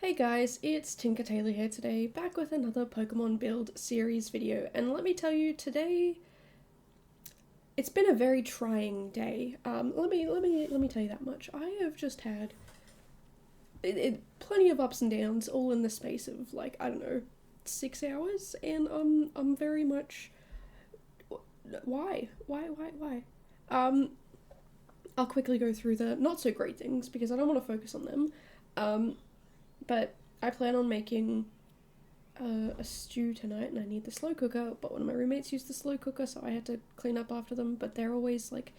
Hey guys, it's Tinker Taylor here today, back with another Pokemon build series video, and let me tell you, today it's been a very trying day. Let me tell you that much. I have just had plenty of ups and downs, all in the space of like, I don't know, 6 hours, and I'm very much why. I'll quickly go through the not so great things because I don't want to focus on them. But I plan on making a stew tonight, and I need the slow cooker, but one of my roommates used the slow cooker, so I had to clean up after them, but they're always like,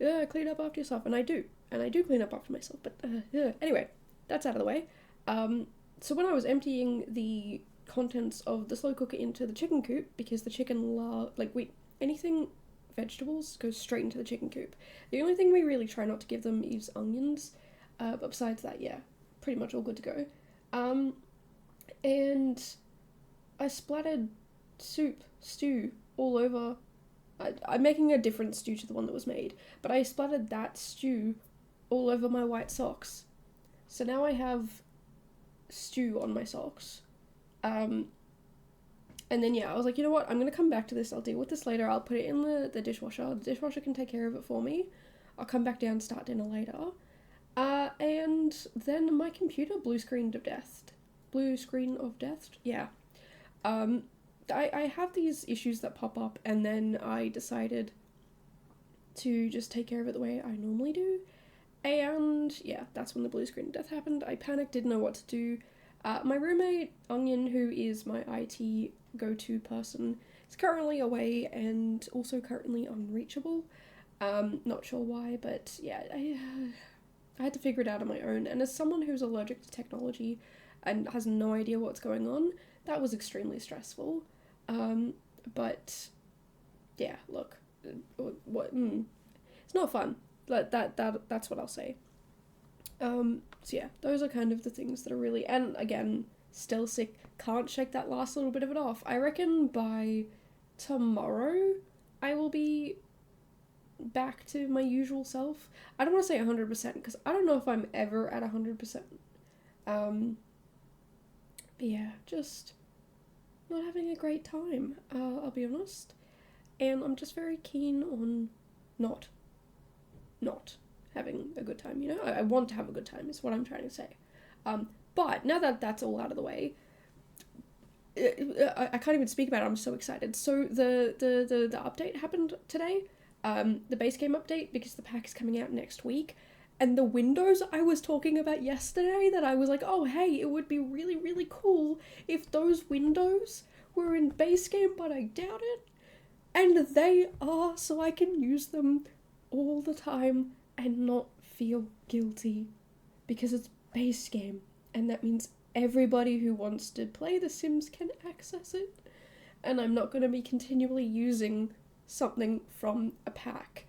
yeah, clean up after yourself, and I do clean up after myself, but yeah. Anyway, that's out of the way. So when I was emptying the contents of the slow cooker into the chicken coop, because the chicken anything vegetables goes straight into the chicken coop. The only thing we really try not to give them is onions, but besides that, yeah, pretty much all good to go. And I splattered stew all over. I'm making a different stew to the one that was made, but I splattered that stew all over my white socks. So now I have stew on my socks. And then yeah, I was like, you know what, I'm gonna come back to this, I'll deal with this later, I'll put it in the dishwasher, the dishwasher can take care of it for me, I'll come back down and start dinner later. And then my computer blue screen of death, yeah. I have these issues that pop up, and then I decided to just take care of it the way I normally do, and yeah, that's when the blue screen of death happened. I panicked, didn't know what to do. My roommate, Onion, who is my IT go-to person, is currently away and also currently unreachable. Not sure why, but yeah, I had to figure it out on my own, and as someone who's allergic to technology and has no idea what's going on, that was extremely stressful. But yeah, look, it's not fun. That's what I'll say. So yeah, those are kind of the things that are really, and again, still sick, can't shake that last little bit of it off. I reckon by tomorrow I will be back to my usual self. I don't want to say 100% because I don't know if I'm ever at 100%. But yeah, just not having a great time, I'll be honest. And I'm just very keen on not having a good time, you know? I want to have a good time is what I'm trying to say. But now that that's all out of the way, I can't even speak about it, I'm so excited. So the update happened today. The base game update, because the pack is coming out next week, and the windows I was talking about yesterday that I was like, oh hey, it would be really, really cool if those windows were in base game, but I doubt it. And they are, so I can use them all the time and not feel guilty, because it's base game, and that means everybody who wants to play The Sims can access it, and I'm not going to be continually using something from a pack.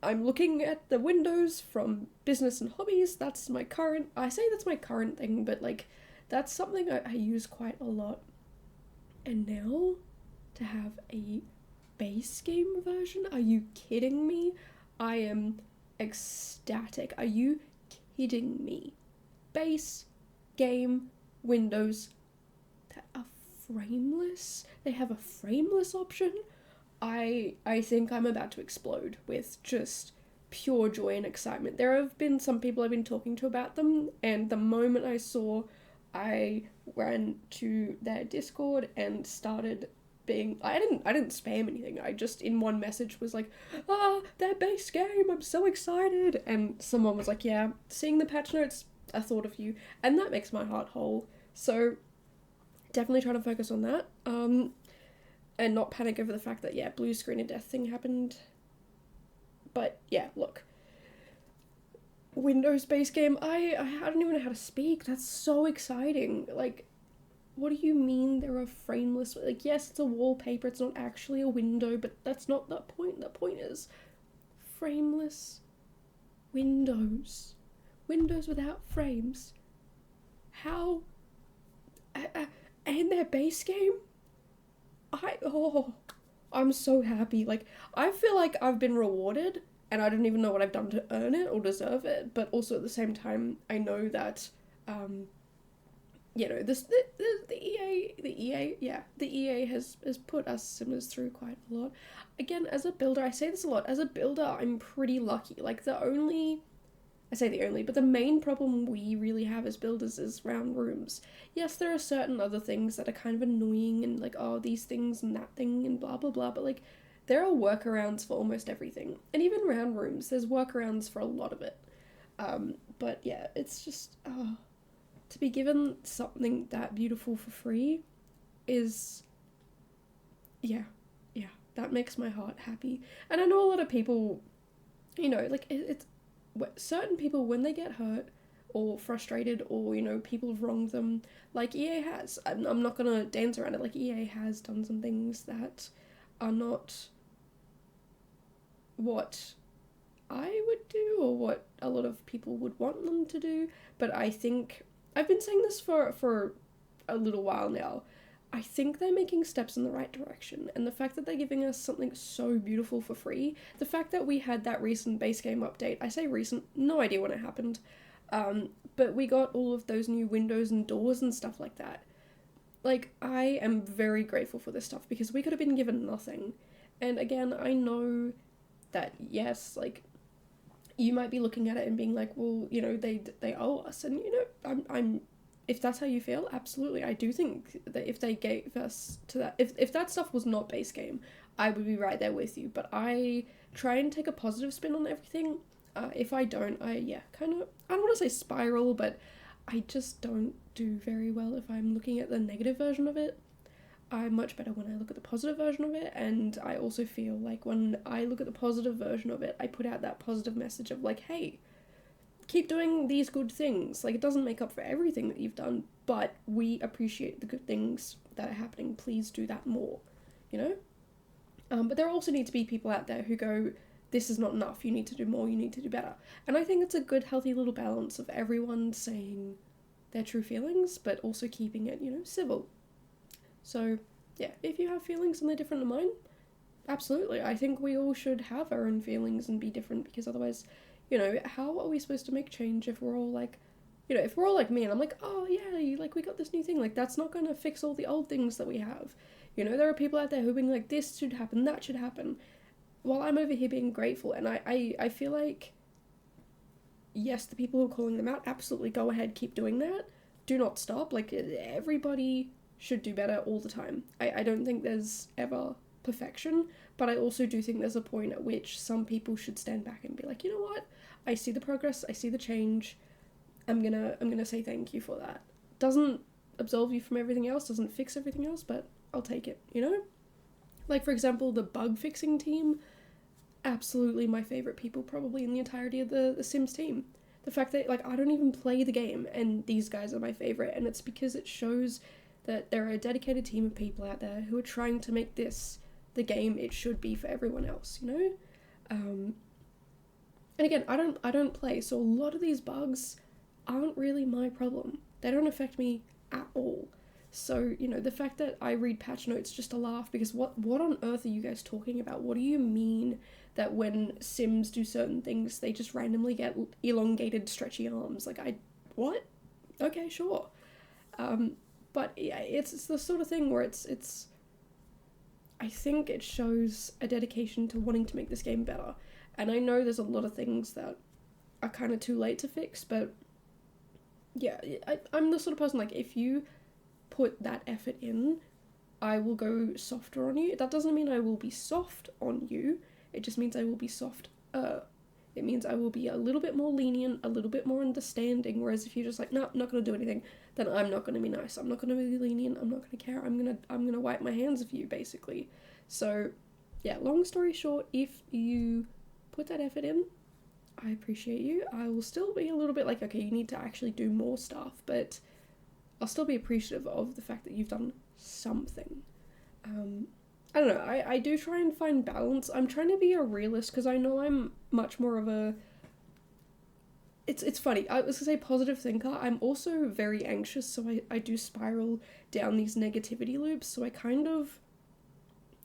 I'm looking at the windows from business and hobbies. That's my current thing, but like, that's something I use quite a lot. And now to have a base game version, are you kidding me? I am ecstatic. Are you kidding me? Base game windows that are frameless. They have a frameless option. I think I'm about to explode with just pure joy and excitement. There have been some people I've been talking to about them, and the moment I saw, I ran to their Discord and started being, I didn't spam anything, I just in one message was like, their base game, I'm so excited, and someone was like, yeah, seeing the patch notes, I thought of you, and that makes my heart whole. So definitely trying to focus on that, and not panic over the fact that, yeah, blue screen of death thing happened. But yeah, look, Windows base game, I don't even know how to speak. That's so exciting. Like, what do you mean there are frameless? Like, yes, it's a wallpaper, it's not actually a window, but that's not the point. The point is frameless windows. Windows without frames. How? And their base game? I'm so happy. Like, I feel like I've been rewarded, and I don't even know what I've done to earn it or deserve it, but also at the same time, I know that you know, the EA has put us Simmers through quite a lot. Again, as a builder, I say this a lot, as a builder, I'm pretty lucky. Like, but the main problem we really have as builders is round rooms. Yes, there are certain other things that are kind of annoying and like, oh, these things and that thing and blah, blah, blah, but like, there are workarounds for almost everything. And even round rooms, there's workarounds for a lot of it. But yeah, it's just, to be given something that beautiful for free is, yeah, that makes my heart happy. And I know a lot of people, you know, like, it's certain people, when they get hurt or frustrated or, you know, people have wronged them, like EA has, I'm not gonna dance around it, like EA has done some things that are not what I would do or what a lot of people would want them to do, but I think, I've been saying this for a little while now, I think they're making steps in the right direction, and the fact that they're giving us something so beautiful for free, the fact that we had that recent base game update, I say recent, no idea when it happened, but we got all of those new windows and doors and stuff like that. Like, I am very grateful for this stuff, because we could have been given nothing. And again, I know that, yes, like, you might be looking at it and being like, well, you know, they owe us, and, you know, I'm if that's how you feel, absolutely. I do think that if they gave us to that, if that stuff was not base game, I would be right there with you. But I try and take a positive spin on everything. If I don't, I don't want to say spiral, but I just don't do very well if I'm looking at the negative version of it. I'm much better when I look at the positive version of it, and I also feel like when I look at the positive version of it, I put out that positive message of like, hey, keep doing these good things. Like, it doesn't make up for everything that you've done, but we appreciate the good things that are happening. Please do that more, you know? But there also need to be people out there who go, this is not enough, you need to do more, you need to do better. And I think it's a good, healthy little balance of everyone saying their true feelings, but also keeping it, you know, civil. So, yeah, if you have feelings and they're different than mine, absolutely. I think we all should have our own feelings and be different, because otherwise, you know, how are we supposed to make change if we're all like, you know, if we're all like me and I'm like, oh yeah, like we got this new thing, like that's not gonna fix all the old things that we have. You know, there are people out there who are being like, this should happen, that should happen, while I'm over here being grateful. And I feel like, yes, the people who are calling them out, absolutely go ahead, keep doing that. Do not stop. Like, everybody should do better all the time. I don't think there's ever perfection, but I also do think there's a point at which some people should stand back and be like, you know what, I see the progress, I see the change, I'm gonna say thank you for that. Doesn't absolve you from everything else, doesn't fix everything else, but I'll take it, you know? Like, for example, the bug fixing team, absolutely my favourite people probably in the entirety of the Sims team. The fact that, like, I don't even play the game and these guys are my favourite, and it's because it shows that there are a dedicated team of people out there who are trying to make this the game it should be for everyone else, you know? And again, I don't play, so a lot of these bugs aren't really my problem. They don't affect me at all. So, you know, the fact that I read patch notes just to laugh, because what on earth are you guys talking about? What do you mean that when Sims do certain things, they just randomly get elongated, stretchy arms? Like, what? Okay, sure. But yeah, it's the sort of thing where it's I think it shows a dedication to wanting to make this game better. And I know there's a lot of things that are kind of too late to fix, but yeah, I'm the sort of person, like, if you put that effort in, I will go softer on you. That doesn't mean I will be soft on you, it just means I will be soft. It means I will be a little bit more lenient, a little bit more understanding, whereas if you're just like, no, I'm not going to do anything, then I'm not going to be nice, I'm not going to be lenient, I'm not going to care, I'm going to wipe my hands of you, basically. So, yeah, long story short, if you put that effort in, I appreciate you. I will still be a little bit like, okay, you need to actually do more stuff, but I'll still be appreciative of the fact that you've done something. I don't know, I do try and find balance. I'm trying to be a realist, because I know I'm much more of a... It's funny, I was going to say positive thinker, I'm also very anxious, so I do spiral down these negativity loops, so I kind of...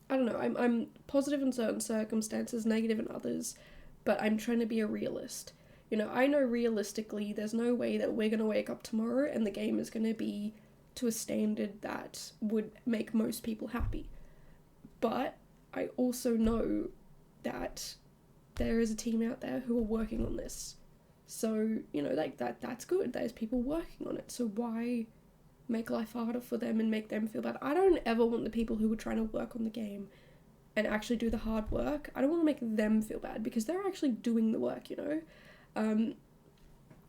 I don't know, I'm positive in certain circumstances, negative in others, but I'm trying to be a realist. You know, I know realistically there's no way that we're going to wake up tomorrow and the game is going to be to a standard that would make most people happy. But I also know that there is a team out there who are working on this. So, you know, like that's good. There's people working on it. So why make life harder for them and make them feel bad? I don't ever want the people who are trying to work on the game and actually do the hard work, I don't want to make them feel bad because they're actually doing the work, you know?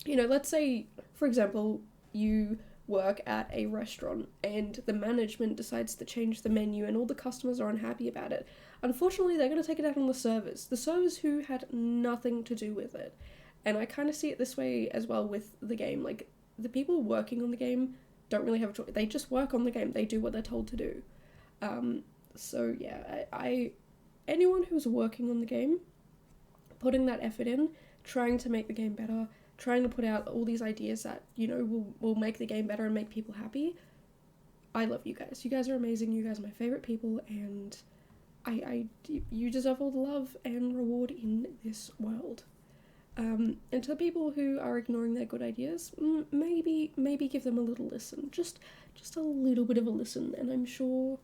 You know, let's say, for example, you work at a restaurant and the management decides to change the menu and all the customers are unhappy about it. Unfortunately, they're going to take it out on the servers who had nothing to do with it. And I kind of see it this way as well with the game. Like, the people working on the game don't really have a choice. They just work on the game. They do what they're told to do. So yeah, anyone who's working on the game, putting that effort in, trying to make the game better, trying to put out all these ideas that, you know, will make the game better and make people happy, I love you guys. You guys are amazing. You guys are my favorite people, and you deserve all the love and reward in this world. And to the people who are ignoring their good ideas, maybe give them a little listen, just a little bit of a listen, and I'm sure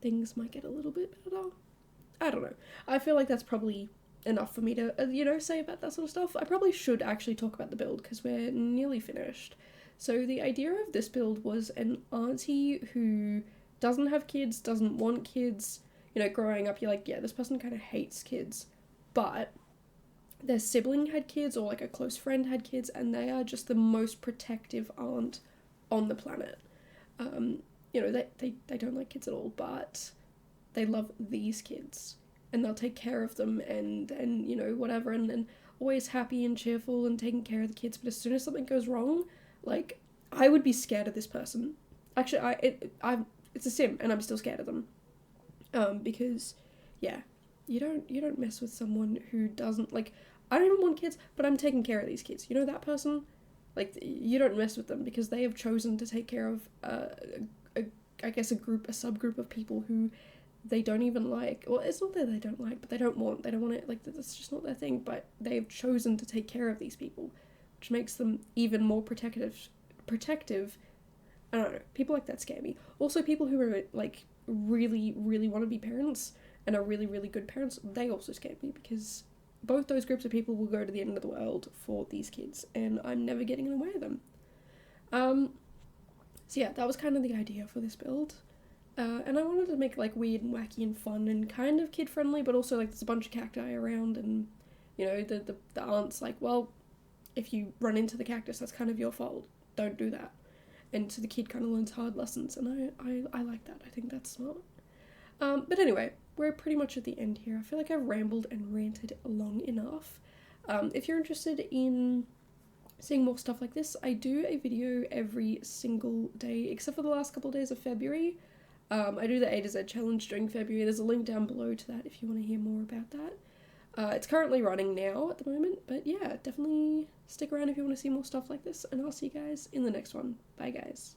things might get a little bit better. I don't know. I feel like that's probably enough for me to, you know, say about that sort of stuff. I probably should actually talk about the build because we're nearly finished. So the idea of this build was an auntie who doesn't have kids, doesn't want kids. You know, growing up, you're like, yeah, this person kind of hates kids, but their sibling had kids or like a close friend had kids, and they are just the most protective aunt on the planet. You know, they don't like kids at all, but they love these kids, and they'll take care of them, and you know, whatever, and always happy and cheerful and taking care of the kids. But as soon as something goes wrong, like, I would be scared of this person. Actually, it's a sim, and I'm still scared of them. Because, yeah, you don't mess with someone who doesn't, like, I don't even want kids, but I'm taking care of these kids. You know that person? Like, you don't mess with them because they have chosen to take care of, I guess a subgroup of people who they don't even like. Well, it's not that they don't like, but they don't want it, like, that's just not their thing, but they've chosen to take care of these people, which makes them even more protective. I don't know, people like that scare me. Also, people who are, like, really, really want to be parents and are really, really good parents, they also scare me because both those groups of people will go to the end of the world for these kids, and I'm never getting in the way of them. So yeah, that was kind of the idea for this build. And I wanted to make, like, weird and wacky and fun and kind of kid-friendly, but also, like, there's a bunch of cacti around, and, you know, the aunt's like, well, if you run into the cactus, that's kind of your fault. Don't do that. And so the kid kind of learns hard lessons, and I like that. I think that's smart. But anyway, we're pretty much at the end here. I feel like I've rambled and ranted long enough. If you're interested in seeing more stuff like this, I do a video every single day, except for the last couple of days of February. I do the A to Z challenge during February. There's a link down below to that if you want to hear more about that. It's currently running now at the moment, but yeah, definitely stick around if you want to see more stuff like this, and I'll see you guys in the next one. Bye, guys.